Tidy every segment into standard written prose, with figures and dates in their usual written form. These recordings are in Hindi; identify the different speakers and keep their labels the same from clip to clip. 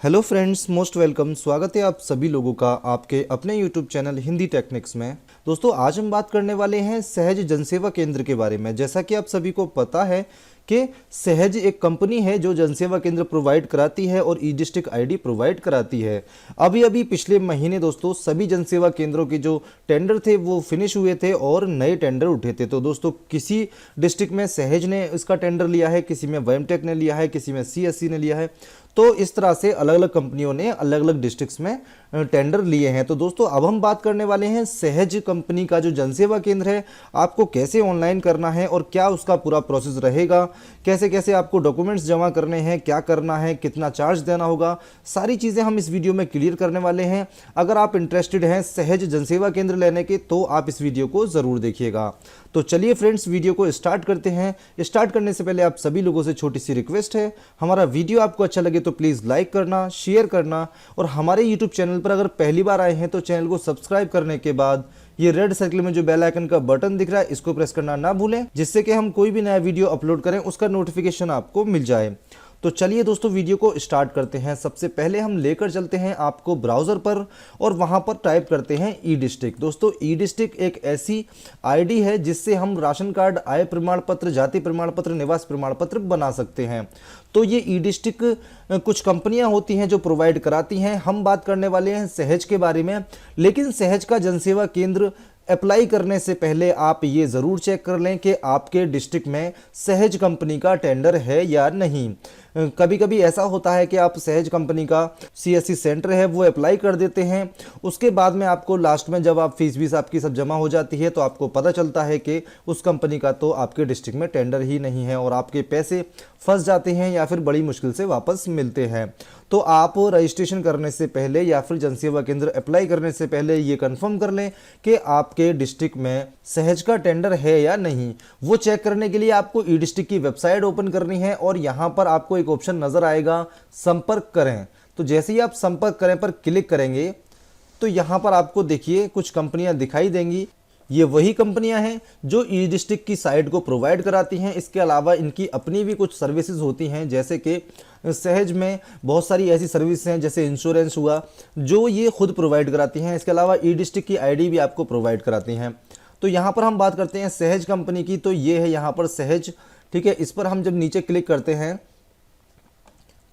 Speaker 1: Hello friends, most welcome. स्वागत है आप सभी लोगों का आपके अपने यूट्यूब चैनल हिंदी टेक्निक्स में। दोस्तों, आज हम बात करने वाले हैं सहज जनसेवा केंद्र के बारे में। जैसा कि आप सभी को पता है कि सहज एक कंपनी है जो जनसेवा केंद्र प्रोवाइड कराती है और ई डिस्ट्रिक्ट आईडी प्रोवाइड कराती है। अभी अभी पिछले महीने दोस्तों सभी जनसेवा केंद्रों के जो टेंडर थे वो फिनिश हुए थे और नए टेंडर उठे थे। तो दोस्तों, किसी डिस्ट्रिक्ट में सहज ने इसका टेंडर लिया है, किसी में वेमटेक ने लिया है, किसी में सीएससी ने लिया है। तो इस तरह से अलग अलग कंपनियों ने अलग अलग डिस्ट्रिक्ट्स में टेंडर लिए हैं। तो दोस्तों, अब हम बात करने वाले हैं सहज कंपनी का जो जनसेवा केंद्र है, आपको कैसे ऑनलाइन करना है और क्या उसका पूरा प्रोसेस रहेगा, कैसे कैसे आपको डॉक्यूमेंट्स जमा करने हैं, क्या करना है, कितना चार्ज देना होगा, सारी चीज़ें हम इस वीडियो में क्लियर करने वाले हैं। अगर आप इंटरेस्टेड हैं सहज जनसेवा केंद्र लेने के तो आप इस वीडियो को ज़रूर देखिएगा। तो चलिए फ्रेंड्स, वीडियो को स्टार्ट करते हैं। स्टार्ट करने से पहले आप सभी लोगों से छोटी सी रिक्वेस्ट है, हमारा वीडियो आपको अच्छा लगे तो प्लीज़ लाइक करना, शेयर करना और हमारे यूट्यूब चैनल पर अगर पहली बार आए हैं तो चैनल को सब्सक्राइब करने के बाद ये रेड सर्कल में जो बेल आइकन का बटन दिख रहा है इसको प्रेस करना ना भूलें, जिससे कि हम कोई भी नया वीडियो अपलोड करें उसका नोटिफिकेशन आपको मिल जाए। तो चलिए दोस्तों, वीडियो को स्टार्ट करते हैं। सबसे पहले हम लेकर चलते हैं आपको ब्राउज़र पर और वहां पर टाइप करते हैं ई डिस्ट्रिक्ट। दोस्तों, ई डिस्ट्रिक्ट एक ऐसी आईडी है जिससे हम राशन कार्ड, आय प्रमाण पत्र, जाति प्रमाण पत्र, निवास प्रमाण पत्र बना सकते हैं। तो ये ई डिस्ट्रिक्ट कुछ कंपनियां होती हैं जो प्रोवाइड कराती हैं। हम बात करने वाले हैं सहज के बारे में। लेकिन सहज का जनसेवा केंद्र अप्लाई करने से पहले आप ये ज़रूर चेक कर लें कि आपके डिस्ट्रिक्ट में सहज कंपनी का टेंडर है या नहीं। कभी कभी ऐसा होता है कि आप सहज कंपनी का सीएससी सेंटर है वो अप्लाई कर देते हैं, उसके बाद में आपको लास्ट में जब आप फीस आपकी सब जमा हो जाती है तो आपको पता चलता है कि उस कंपनी का तो आपके डिस्ट्रिक्ट में टेंडर ही नहीं है और आपके पैसे फंस जाते हैं या फिर बड़ी मुश्किल से वापस मिलते हैं। तो आप रजिस्ट्रेशन करने से पहले या फिर जनसेवा केंद्र अप्लाई करने से पहले ये कंफर्म कर लें कि आपके डिस्ट्रिक्ट में सहज का टेंडर है या नहीं। वो चेक करने के लिए आपको ई डिस्ट्रिक्ट की वेबसाइट ओपन करनी है और यहाँ पर आपको एक ऑप्शन नजर आएगा, संपर्क करें। तो जैसे ही आप संपर्क करें पर क्लिक करेंगे तो यहाँ पर आपको देखिए कुछ कंपनियां दिखाई देंगी। ये वही कंपनियां हैं जो ई डिस्ट्रिक्ट की साइट को प्रोवाइड कराती हैं। इसके अलावा इनकी अपनी भी कुछ सर्विसेज होती हैं, जैसे कि सहज में बहुत सारी ऐसी सर्विस हैं जैसे इंश्योरेंस हुआ जो ये खुद प्रोवाइड कराती हैं। इसके अलावा ई डिस्ट्रिक्ट की आईडी भी आपको प्रोवाइड कराती हैं। तो यहाँ पर हम बात करते हैं सहज कंपनी की, तो ये है यहाँ पर सहज, ठीक है। इस पर हम जब नीचे क्लिक करते हैं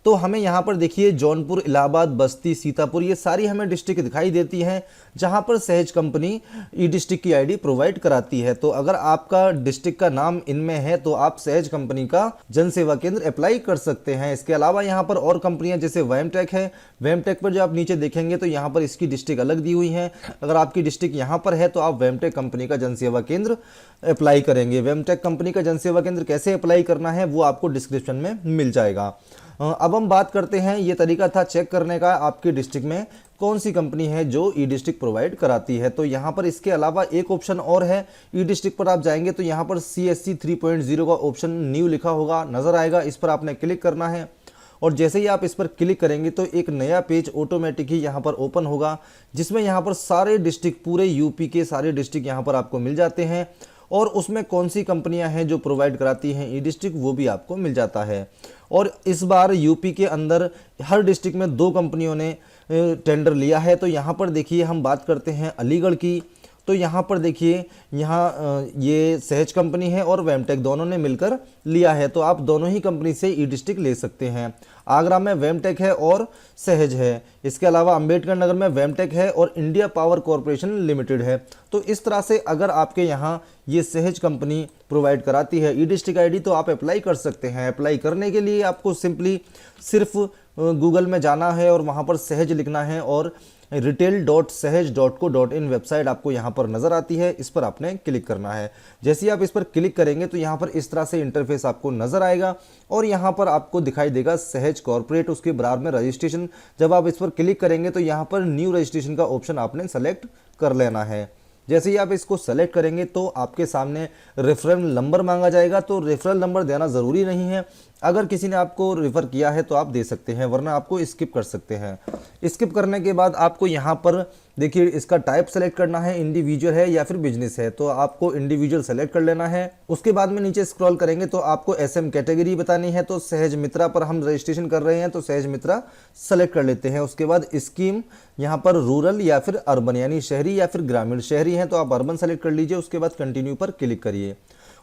Speaker 1: तो हमें यहाँ पर देखिए जौनपुर, इलाहाबाद, बस्ती, सीतापुर, ये सारी हमें डिस्ट्रिक्ट दिखाई देती हैं जहाँ पर सहज कंपनी ई डिस्ट्रिक्ट की आईडी प्रोवाइड कराती है। तो अगर आपका डिस्ट्रिक्ट का नाम इनमें है तो आप सहज कंपनी का जनसेवा केंद्र अप्लाई कर सकते हैं। इसके अलावा यहाँ पर और कंपनियां जैसे वेमटेक है, वेमटेक पर जो आप नीचे देखेंगे तो यहाँ पर इसकी डिस्ट्रिक्ट अलग दी हुई है। अगर आपकी डिस्ट्रिक्ट यहाँ पर है तो आप वेमटेक कंपनी का जनसेवा केंद्र अप्लाई करेंगे। वेमटेक कंपनी का जनसेवा केंद्र कैसे अप्लाई करना है वो आपको डिस्क्रिप्शन में मिल जाएगा। अब हम बात करते हैं, ये तरीका था चेक करने का आपके डिस्ट्रिक्ट में कौन सी कंपनी है जो ई डिस्ट्रिक्ट प्रोवाइड कराती है। तो यहाँ पर इसके अलावा एक ऑप्शन और है, ई डिस्ट्रिक्ट पर आप जाएंगे तो यहाँ पर CSC 3.0 का ऑप्शन न्यू लिखा होगा, नजर आएगा। इस पर आपने क्लिक करना है और जैसे ही आप इस पर क्लिक करेंगे तो एक नया पेज ऑटोमेटिक ही यहाँ पर ओपन होगा, जिसमें यहाँ पर सारे डिस्ट्रिक्ट, पूरे यूपी के सारे डिस्ट्रिक्ट यहाँ पर आपको मिल जाते हैं और उसमें कौन सी कंपनियां हैं जो प्रोवाइड कराती हैं ई डिस्ट्रिक्ट वो भी आपको मिल जाता है। और इस बार यूपी के अंदर हर डिस्ट्रिक्ट में 2 कंपनियों ने टेंडर लिया है। तो यहाँ पर देखिए हम बात करते हैं अलीगढ़ की, तो यहाँ पर देखिए यहाँ ये सहज कंपनी है और वेमटेक दोनों ने मिलकर लिया है। तो आप दोनों ही कंपनी से ई डिस्ट्रिक्ट ले सकते हैं। आगरा में वेमटेक है और सहज है। इसके अलावा अंबेडकर नगर में वेमटेक है और इंडिया पावर कॉरपोरेशन लिमिटेड है। तो इस तरह से अगर आपके यहाँ ये सहज कंपनी प्रोवाइड कराती है ई डिस्ट्रिक्ट आईडी तो आप अप्लाई कर सकते हैं। अप्लाई करने के लिए आपको सिंपली सिर्फ गूगल में जाना है और वहाँ पर सहज लिखना है और retail.sahaj.co.in वेबसाइट आपको यहाँ पर नजर आती है, इस पर आपने क्लिक करना है। जैसे ही आप इस पर क्लिक करेंगे तो यहाँ पर इस तरह से इंटरफेस आपको नजर आएगा और यहाँ पर आपको दिखाई देगा सहज कॉर्पोरेट, उसके बराबर में रजिस्ट्रेशन। जब आप इस पर क्लिक करेंगे तो यहाँ पर न्यू रजिस्ट्रेशन का ऑप्शन आपने सेलेक्ट कर लेना है। जैसे ही आप इसको सेलेक्ट करेंगे तो आपके सामने रेफरल नंबर मांगा जाएगा। तो रेफरल नंबर देना ज़रूरी नहीं है, अगर किसी ने आपको रेफ़र किया है तो आप दे सकते हैं, वरना आपको स्किप कर सकते हैं। स्किप करने के बाद आपको यहाँ पर देखिए इसका टाइप सेलेक्ट करना है, इंडिविजुअल है या फिर बिजनेस है, तो आपको इंडिविजुअल सेलेक्ट कर लेना है। उसके बाद में नीचे स्क्रॉल करेंगे तो आपको एसएम कैटेगरी बतानी है, तो सहज मित्रा पर हम रजिस्ट्रेशन कर रहे हैं तो सहज मित्रा सेलेक्ट कर लेते हैं। उसके बाद स्कीम यहाँ पर रूरल या फिर अर्बन यानी शहरी या फिर ग्रामीण, शहरी हैं तो आप अर्बन सेलेक्ट कर लीजिए। उसके बाद कंटिन्यू पर क्लिक करिए।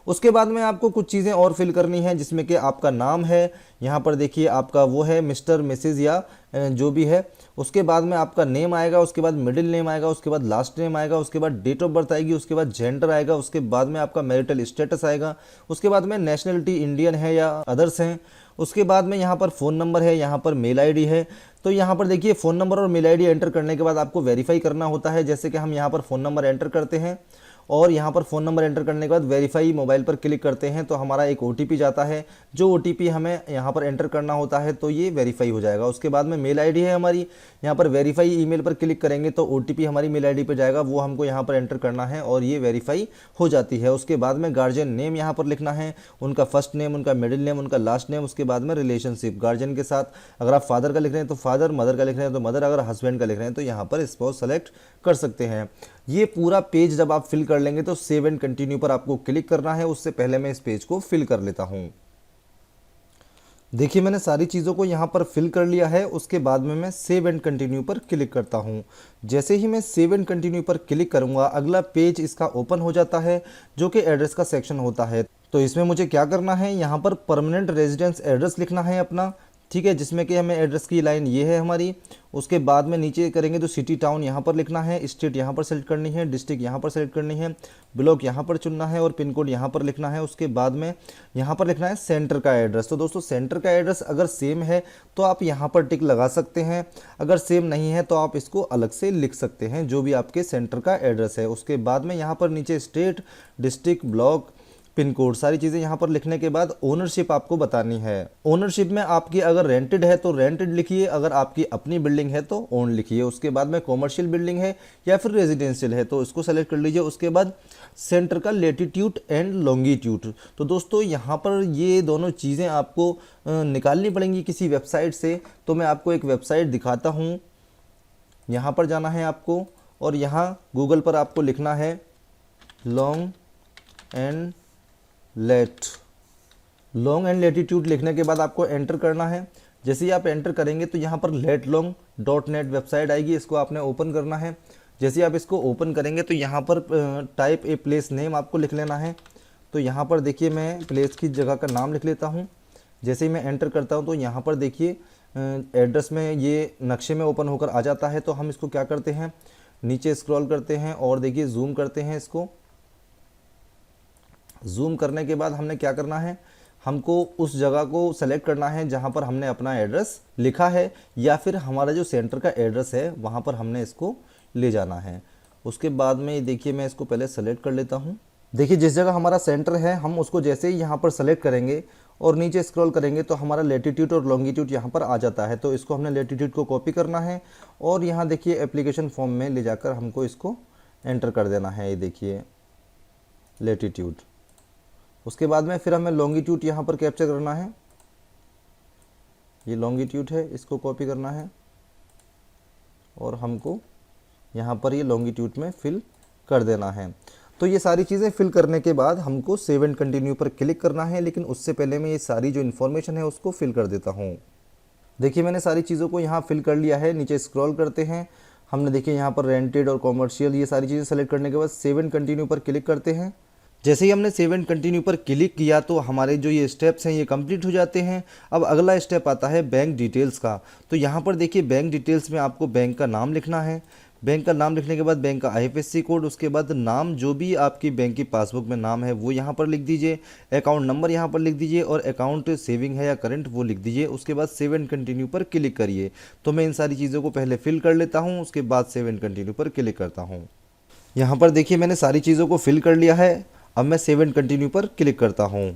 Speaker 1: उसके बाद में आपको कुछ चीज़ें और फिल करनी है, जिसमें कि आपका नाम है, यहाँ पर देखिए आपका वो है मिस्टर मिसेज या जो भी है। उसके बाद में आपका नेम आएगा, उसके बाद मिडिल नेम आएगा, उसके बाद लास्ट नेम आएगा, उसके बाद डेट ऑफ बर्थ आएगी, उसके बाद जेंडर आएगा, उसके बाद में आपका मैरिटल स्टेटस आएगा, उसके बाद में नेशनलिटी इंडियन है या अदर्स हैं। उसके बाद में यहाँ पर फ़ोन नंबर है, यहाँ पर मेल आईडी है। तो यहाँ पर देखिए फ़ोन नंबर और मेल आईडी एंटर करने के बाद आपको वेरीफाई करना होता है। जैसे कि हम यहाँ पर फ़ोन नंबर एंटर करते हैं और यहाँ पर फ़ोन नंबर एंटर करने के बाद वेरीफाई मोबाइल पर क्लिक करते हैं तो हमारा एक ओटीपी जाता है, जो ओटीपी हमें यहाँ पर एंटर करना होता है तो ये वेरीफाई हो जाएगा। उसके बाद में मेल आईडी है हमारी, यहाँ पर वेरीफाई ईमेल पर क्लिक करेंगे तो ओटीपी हमारी मेल आईडी पर जाएगा, वो हमको यहाँ पर एंटर करना है और ये वेरीफाई हो जाती है। उसके बाद में गार्जियन नेम यहाँ पर लिखना है, उनका फर्स्ट नेम, उनका मिडिल नेम, उनका लास्ट नेम। उसके बाद में रिलेशनशिप गार्जियन के साथ, अगर आप फादर का लिख रहे हैं तो फादर, मदर का लिख रहे हैं तो मदर, अगर हस्बैंड का लिख रहे हैं तो यहाँ पर स्पाउस सेलेक्ट कर सकते हैं। ये पूरा पेज जब आप फिल कर लेंगे तो सेव एंड कंटिन्यू पर आपको क्लिक करना है। उससे पहले मैं इस पेज को फिल कर लेता हूं। देखिए मैंने सारी चीज़ों को यहाँ पर फिल कर लिया है। उसके बाद में मैं सेव एंड कंटिन्यू पर क्लिक करता हूँ। जैसे ही मैं सेव एंड कंटिन्यू पर क्लिक करूँगा अगला पेज इसका ओपन हो जाता है, जो कि एड्रेस का सेक्शन होता है। तो इसमें मुझे क्या करना है, यहाँ पर परमानेंट रेजिडेंस एड्रेस लिखना है अपना, ठीक है, जिसमें कि हमें एड्रेस की लाइन ये है हमारी। उसके बाद में नीचे करेंगे तो सिटी टाउन यहाँ पर लिखना है, स्टेट यहाँ पर सेलेक्ट करनी है, डिस्ट्रिक्ट यहाँ पर सेलेक्ट करनी है, ब्लॉक यहाँ पर चुनना है और पिन कोड यहाँ पर लिखना है। उसके बाद में यहाँ पर लिखना है सेंटर का एड्रेस। तो दोस्तों सेंटर का एड्रेस अगर सेम है तो आप यहाँ पर टिक लगा सकते हैं, अगर सेम नहीं है तो आप इसको अलग से लिख सकते हैं, जो भी आपके सेंटर का एड्रेस है। उसके बाद में यहाँ पर नीचे state, district, block, pin code, सारी चीज़ें यहाँ पर लिखने के बाद ओनरशिप आपको बतानी है। ओनरशिप में आपकी अगर रेंटेड है तो रेंटेड लिखिए, अगर आपकी अपनी बिल्डिंग है तो ओन लिखिए। उसके बाद में कॉमर्शियल बिल्डिंग है या फिर रेजिडेंशियल है तो इसको सेलेक्ट कर लीजिए। उसके बाद सेंटर का लेटीट्यूड एंड लॉन्गिट्यूड। तो दोस्तों यहाँ पर ये दोनों चीज़ें आपको निकालनी पड़ेंगी किसी वेबसाइट से। तो मैं आपको एक वेबसाइट दिखाता हूँ। यहाँ पर जाना है आपको और यहाँ गूगल पर आपको लिखना है लॉन्ग एंड लेटीट्यूड। लिखने के बाद आपको एंटर करना है। जैसे ही आप एंटर करेंगे तो यहाँ पर letlong.net वेबसाइट आएगी, इसको आपने ओपन करना है। जैसे ही आप इसको ओपन करेंगे तो यहाँ पर टाइप ए प्लेस नेम आपको लिख लेना है। तो यहाँ पर देखिए मैं प्लेस की जगह का नाम लिख लेता हूँ। जैसे ही मैं एंटर करता हूँ तो यहाँ पर देखिए एड्रेस में ये नक्शे में ओपन होकर आ जाता है। तो हम इसको क्या करते हैं, नीचे स्क्रॉल करते हैं और देखिए जूम करते हैं। इसको जूम करने के बाद हमने क्या करना है, हमको उस जगह को सेलेक्ट करना है जहाँ पर हमने अपना एड्रेस लिखा है या फिर हमारा जो सेंटर का एड्रेस है वहाँ पर हमने इसको ले जाना है। उसके बाद में देखिए मैं इसको पहले सेलेक्ट कर लेता हूँ। देखिए जिस जगह हमारा सेंटर है हम उसको जैसे ही यहाँ पर सेलेक्ट करेंगे और नीचे स्क्रॉल करेंगे तो हमारा लेटीट्यूड और लॉन्गिट्यूड यहाँ पर आ जाता है। तो इसको हमने लेटीट्यूड को कॉपी करना है और यहाँ देखिए एप्लीकेशन फॉर्म में ले जाकर हमको इसको एंटर कर देना है। ये देखिए लेटीट्यूड। उसके बाद में फिर हमें लॉन्गिट्यूड यहाँ पर कैप्चर करना है। ये लॉन्गिट्यूड है, इसको कॉपी करना है और हमको यहाँ पर ये लॉन्गिट्यूड में फिल कर देना है। तो ये सारी चीज़ें फिल करने के बाद हमको सेव एंड कंटिन्यू पर क्लिक करना है। लेकिन उससे पहले मैं ये सारी जो इन्फॉर्मेशन है उसको फिल कर देता हूँ। देखिए मैंने सारी चीज़ों को यहाँ फिल कर लिया है। नीचे स्क्रॉल करते हैं, हमने देखिए यहाँ पर रेंटेड और कॉमर्शियल ये सारी चीज़ें सेलेक्ट करने के बाद सेव एंड कंटिन्यू पर क्लिक करते हैं। जैसे ही हमने सेव एंड कंटिन्यू पर क्लिक किया तो हमारे जो ये स्टेप्स हैं ये कंप्लीट हो जाते हैं। अब अगला स्टेप आता है बैंक डिटेल्स का। तो यहाँ पर देखिए बैंक डिटेल्स में आपको बैंक का नाम लिखना है। बैंक का नाम लिखने के बाद बैंक का IFSC कोड, उसके बाद नाम जो भी आपकी बैंक की पासबुक में नाम है वो यहाँ पर लिख दीजिए। अकाउंट नंबर यहाँ पर लिख दीजिए और अकाउंट सेविंग है या करंट वो लिख दीजिए। उसके बाद सेव एंड कंटिन्यू पर क्लिक करिए। तो मैं इन सारी चीज़ों को पहले फिल कर लेता हूँ, उसके बाद सेव एंड कंटिन्यू पर क्लिक करता हूँ। यहाँ पर देखिए मैंने सारी चीज़ों को फिल कर लिया है। अब मैं सेव एंड कंटिन्यू पर क्लिक करता हूँ।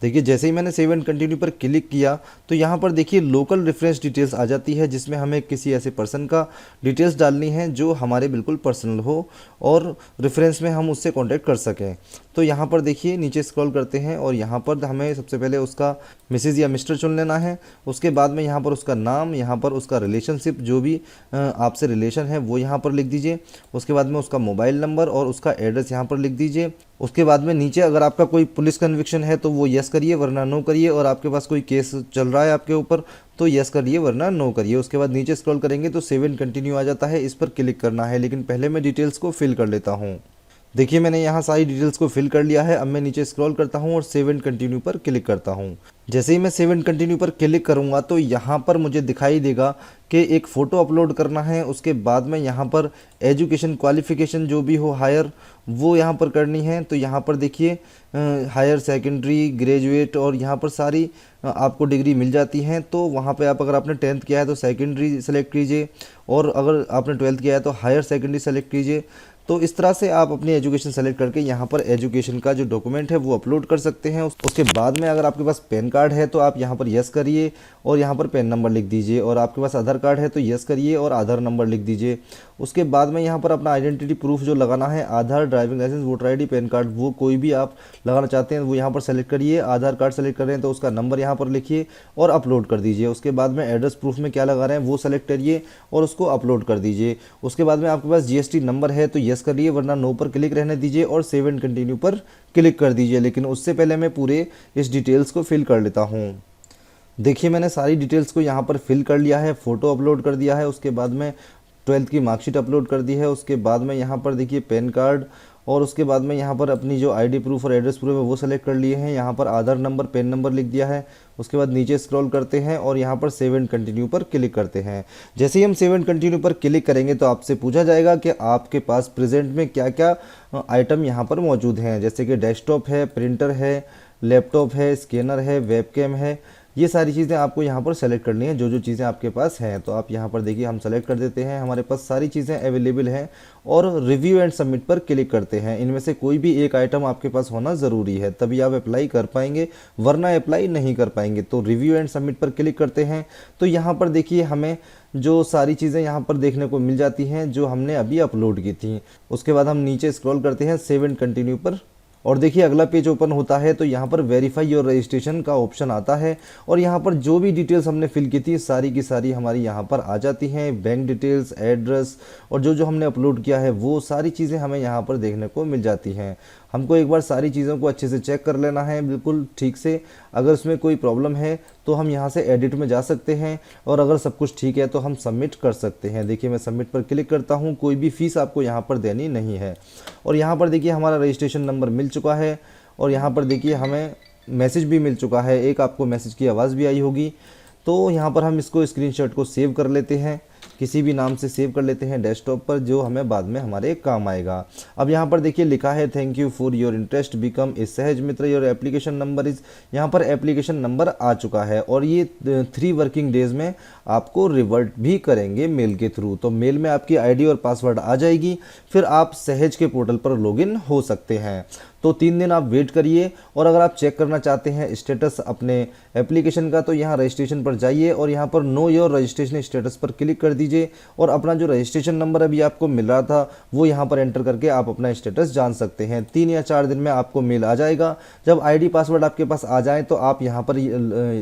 Speaker 1: देखिए जैसे ही मैंने सेव एंड कंटिन्यू पर क्लिक किया तो यहाँ पर देखिए लोकल रेफरेंस डिटेल्स आ जाती है, जिसमें हमें किसी ऐसे पर्सन का डिटेल्स डालनी है जो हमारे बिल्कुल पर्सनल हो और रेफरेंस में हम उससे कांटेक्ट कर सकें। तो यहाँ पर देखिए नीचे स्क्रॉल करते हैं और यहाँ पर हमें सबसे पहले उसका मिसेज या मिस्टर चुन लेना है। उसके बाद में यहाँ पर उसका नाम, यहाँ पर उसका रिलेशनशिप जो भी आपसे रिलेशन है वो यहाँ पर लिख दीजिए। उसके बाद में उसका मोबाइल नंबर और उसका एड्रेस यहाँ पर लिख दीजिए। उसके बाद में नीचे अगर आपका कोई पुलिस कन्विक्शन है तो वो यस करिए वरना नो करिए, और आपके पास कोई केस चल रहा है आपके ऊपर तो यस करिए वरना नो करिए। उसके बाद नीचे स्क्रॉल करेंगे तो सेव एंड कंटिन्यू आ जाता है, इस पर क्लिक करना है। लेकिन पहले मैं डिटेल्स को फिल कर लेता हूँ। देखिए मैंने यहाँ सारी डिटेल्स को फिल कर लिया है। अब मैं नीचे स्क्रॉल करता हूँ और सेव एंड कंटिन्यू पर क्लिक करता हूँ। जैसे ही मैं सेव एंड कंटिन्यू पर क्लिक करूँगा तो यहाँ पर मुझे दिखाई देगा कि एक फ़ोटो अपलोड करना है। उसके बाद में यहाँ पर एजुकेशन क्वालिफ़िकेशन जो भी हो हायर वो यहाँ पर करनी है। तो यहाँ पर देखिए हायर सेकेंडरी, ग्रेजुएट और यहाँ पर सारी आपको डिग्री मिल जाती हैं। तो वहाँ पे आप अगर आपने 10th किया है तो सेकेंडरी सेलेक्ट कीजिए, और अगर आपने 12th किया है तो हायर सेकेंडरी सेलेक्ट कीजिए। तो इस तरह से आप अपनी एजुकेशन सेलेक्ट करके यहाँ पर एजुकेशन का जो डॉक्यूमेंट है वो अपलोड कर सकते हैं। उसके बाद में अगर आपके पास पैन कार्ड है तो आप यहाँ पर यस करिए और यहाँ पर पैन नंबर लिख दीजिए, और आपके पास आधार कार्ड है तो यस करिए और आधार नंबर लिख दीजिए। उसके बाद में यहाँ पर अपना आइडेंटिटी प्रूफ जो लगाना है, Aadhaar, driving licence, voter ID, PAN card, वो कोई भी आप लगाना चाहते हैं वो यहाँ पर सेलेक्ट करिए। आधार कार्ड सेलेक्ट कर रहे हैं तो उसका नंबर यहाँ पर लिखिए और अपलोड कर दीजिए। उसके बाद में एड्रेस प्रूफ में क्या लगा रहे हैं वो सेलेक्ट करिए और उसको अपलोड कर दीजिए। उसके बाद में आपके पास जीएसटी नंबर है तो यस करिए वरना नो पर क्लिक रहने दीजिए और सेव एंड कंटिन्यू पर क्लिक कर दीजिए। लेकिन उससे पहले मैं पूरे इस डिटेल्स को फिल कर लेता हूँ। देखिए मैंने सारी डिटेल्स को यहाँ पर फिल कर लिया है, फ़ोटो अपलोड कर दिया है, उसके बाद में 12th की मार्कशीट अपलोड कर दी है। उसके बाद में यहाँ पर देखिए पैन कार्ड, और उसके बाद में यहाँ पर अपनी जो आईडी प्रूफ और एड्रेस प्रूफ है वो सेलेक्ट कर लिए हैं। यहाँ पर आधार नंबर, पैन नंबर लिख दिया है। उसके बाद नीचे स्क्रॉल करते हैं और यहाँ पर सेव एंड कंटिन्यू पर क्लिक करते हैं। जैसे ही हम सेव एंड कंटिन्यू पर क्लिक करेंगे तो आपसे पूछा जाएगा कि आपके पास प्रेजेंट में क्या क्या आइटम यहाँ पर मौजूद हैं, जैसे कि डेस्कटॉप है, प्रिंटर है, लैपटॉप है, स्कैनर है, वेबकैम है। ये सारी चीज़ें आपको यहाँ पर सेलेक्ट करनी है, जो जो चीज़ें आपके पास हैं। तो आप यहाँ पर देखिए हम सेलेक्ट कर देते हैं, हमारे पास सारी चीज़ें अवेलेबल हैं, और रिव्यू एंड सबमिट पर क्लिक करते हैं। इनमें से कोई भी एक आइटम आपके पास होना ज़रूरी है, तभी आप अप्लाई कर पाएंगे, वरना अप्लाई नहीं कर पाएंगे। तो रिव्यू एंड सबमिट पर क्लिक करते हैं। तो यहाँ पर देखिए हमें जो सारी चीज़ें यहाँ पर देखने को मिल जाती हैं जो हमने अभी अपलोड की थी। उसके बाद हम नीचे स्क्रॉल करते हैं सेव एंड कंटिन्यू पर, और देखिए अगला पेज ओपन होता है। तो यहाँ पर वेरीफाई योर रजिस्ट्रेशन का ऑप्शन आता है, और यहाँ पर जो भी डिटेल्स हमने फिल की थी सारी की सारी हमारी यहाँ पर आ जाती हैं। बैंक डिटेल्स, एड्रेस और जो जो हमने अपलोड किया है वो सारी चीज़ें हमें यहाँ पर देखने को मिल जाती हैं। हमको एक बार सारी चीज़ों को अच्छे से चेक कर लेना है बिल्कुल ठीक से। अगर उसमें कोई प्रॉब्लम है तो हम यहाँ से एडिट में जा सकते हैं, और अगर सब कुछ ठीक है तो हम सबमिट कर सकते हैं। देखिए मैं सबमिट पर क्लिक करता हूँ, कोई भी फ़ीस आपको यहाँ पर देनी नहीं है। और यहाँ पर देखिए हमारा रजिस्ट्रेशन नंबर मिल चुका है, और यहाँ पर देखिए हमें मैसेज भी मिल चुका है, एक आपको मैसेज की आवाज़ भी आई होगी। तो यहाँ पर हम इसको स्क्रीनशॉट को सेव कर लेते हैं, किसी भी नाम से सेव कर लेते हैं डेस्कटॉप पर, जो हमें बाद में हमारे काम आएगा। अब यहाँ पर देखिए लिखा है thank you for your interest become a सहज मित्र, योर एप्लीकेशन नंबर इज़, यहाँ पर एप्लीकेशन नंबर आ चुका है, और ये 3 वर्किंग डेज़ में आपको रिवर्ट भी करेंगे मेल के थ्रू। तो मेल में आपकी आईडी और पासवर्ड आ जाएगी, फिर आप सहज के पोर्टल पर लॉगिन हो सकते हैं। तो 3 दिन आप वेट करिए, और अगर आप चेक करना चाहते हैं स्टेटस अपने एप्लीकेशन का तो यहाँ रजिस्ट्रेशन पर जाइए और यहाँ पर नो योर रजिस्ट्रेशन स्टेटस पर क्लिक कर दीजिए, और अपना जो रजिस्ट्रेशन नंबर अभी आपको मिल रहा था वो यहाँ पर एंटर करके आप अपना स्टेटस जान सकते हैं। 3 या 4 दिन में आपको मेल आ जाएगा। जब आईडी पासवर्ड आपके पास आ जाए तो आप यहाँ पर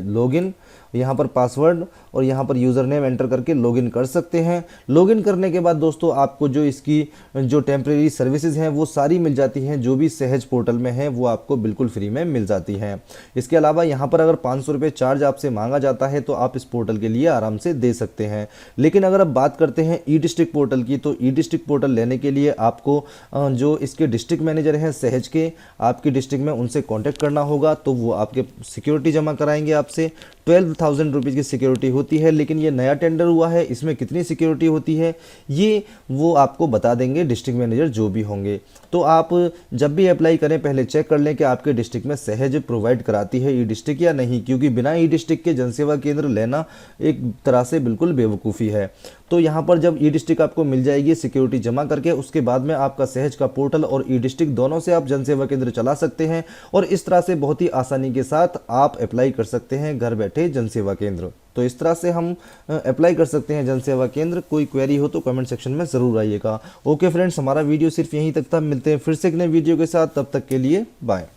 Speaker 1: लॉगिन, यहाँ पर पासवर्ड और यहाँ पर यूज़र नेम एंटर करके लॉगिन कर सकते हैं। लॉगिन करने के बाद दोस्तों आपको जो इसकी जो टेम्प्रेरी सर्विसेज हैं वो सारी मिल जाती हैं, जो भी सहज पोर्टल में है वो आपको बिल्कुल फ्री में मिल जाती हैं। इसके अलावा यहाँ पर अगर 500 रुपये चार्ज आपसे मांगा जाता है तो आप इस पोर्टल के लिए आराम से दे सकते हैं। लेकिन अगर आप बात करते हैं ई डिस्ट्रिक्ट पोर्टल की, तो ई डिस्ट्रिक्ट पोर्टल लेने के लिए आपको जो इसके डिस्ट्रिक्ट मैनेजर हैं सहज के आपकी डिस्ट्रिक्ट में, उनसे कॉन्टैक्ट करना होगा। तो वो आपके सिक्योरिटी जमा कराएंगे आपसे। 12,000 रुपीज़ की सिक्योरिटी होती है, लेकिन ये नया टेंडर हुआ है, इसमें कितनी सिक्योरिटी होती है ये वो आपको बता देंगे डिस्ट्रिक्ट मैनेजर जो भी होंगे। तो आप जब भी अप्लाई करें पहले चेक कर लें कि आपके डिस्ट्रिक्ट में सहज प्रोवाइड कराती है ई डिस्ट्रिक्ट या नहीं, क्योंकि बिना ई डिस्ट्रिक्ट के जनसेवा केंद्र लेना एक तरह से बिल्कुल बेवकूफ़ी है। तो यहाँ पर जब ई डिस्ट्रिक्ट आपको मिल जाएगी सिक्योरिटी जमा करके, उसके बाद में आपका सहज का पोर्टल और ई डिस्ट्रिक्ट दोनों से आप जन सेवा केंद्र चला सकते हैं और इस तरह से बहुत ही आसानी के साथ आप अप्लाई कर सकते हैं घर बैठे जन सेवा केंद्र। तो इस तरह से हम अप्लाई कर सकते हैं जन सेवा केंद्र। कोई क्वेरी हो तो कमेंट सेक्शन में ज़रूर आइएगा। ओके फ्रेंड्स, हमारा वीडियो सिर्फ यहीं तक था। मिलते हैं फिर से एक नए वीडियो के साथ, तब तक के लिए बाय।